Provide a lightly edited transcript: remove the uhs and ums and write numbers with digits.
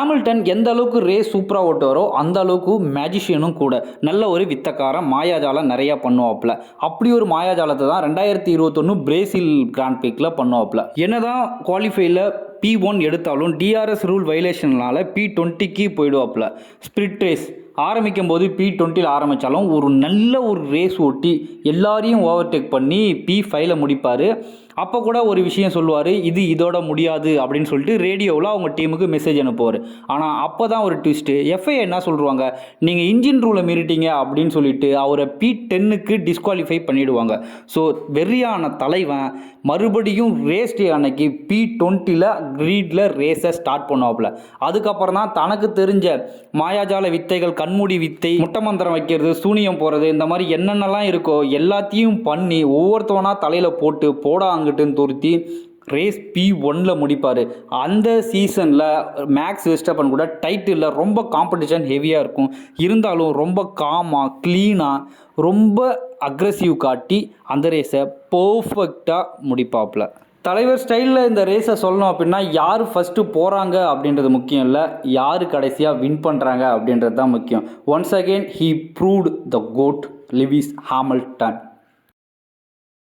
Hamilton எந்த அளவுக்கு race சூப்பராக ஓட்டுவாரோ அந்த அளவுக்கு மேஜிஷியனும் கூட. நல்ல ஒரு வித்தக்காரன், மாயாஜாலம் நிறையா பண்ணுவாப்புல. அப்படி ஒரு மாயாஜாலத்தை தான் 2021 பிரேசில் கிராண்ட் பிரிக்ல பண்ணுவாப்புல. என்னதான் குவாலிஃபைல P1 எடுத்தாலும் DRS ரூல் வைலேஷனால P20க்கு போயிடுவாப்புல. ஸ்பிரிட் ரேஸ் ஆரம்பிக்கும் போது P20 ஆரம்பித்தாலும் நல்ல ஒரு ரேஸ் ஓட்டி எல்லாரையும் ஓவர்டேக் பண்ணி P5 முடிப்பார். அப்போ கூட ஒரு விஷயம் சொல்லுவார், இதோட முடியாது அப்படின்னு சொல்லிட்டு ரேடியோவில் அவங்க டீமுக்கு மெசேஜ் அனுப்புவார். ஆனால் அப்போ தான் ஒரு ட்விஸ்ட்டு, FIA என்ன சொல்லுவாங்க, நீங்கள் இன்ஜின் ரூலை மீறிட்டீங்க அப்படின்னு சொல்லிட்டு அவரை P10க்கு டிஸ்குவாலிஃபை பண்ணிவிடுவாங்க. ஸோ வெறியான தலைவன் மறுபடியும் ரேஸ் டே அன்னைக்கு P20 கிரீடில் ரேஸை ஸ்டார்ட் பண்ணுவாப்புல. அதுக்கப்புறம் தான் தனக்கு தெரிஞ்ச மாயாஜால வித்தைகள், கண்மூடி வித்தை, முட்டை மந்திரம் வைக்கிறது, சூனியம் போகிறது, இந்த மாதிரி என்னென்னலாம் இருக்கோ எல்லாத்தையும் பண்ணி ஒவ்வொருத்தவனா தலையில் போட்டு போடா அங்கிட்டுன்னு துருத்தி ரேஸ் P1 முடிப்பார். அந்த சீசனில் மேக்ஸ் வெஸ்டப்பன் கூட டைட்டிலில் ரொம்ப காம்படிஷன் ஹெவியாக இருக்கும். இருந்தாலும் ரொம்ப காமாக, க்ளீனாக, ரொம்ப அக்ரெசிவ் காட்டி அந்த ரேஸை பர்ஃபெக்டாக முடிப்பாப்புல. தலைவர் ஸ்டைலில் இந்த ரேஸை சொல்லணும் அப்படின்னா, யார் ஃபஸ்ட்டு போகிறாங்க அப்படின்றது முக்கியம் இல்லை, யார் கடைசியாக வின் பண்ணுறாங்க அப்படின்றது தான் முக்கியம். Once again he proved the goat Lewis Hamilton.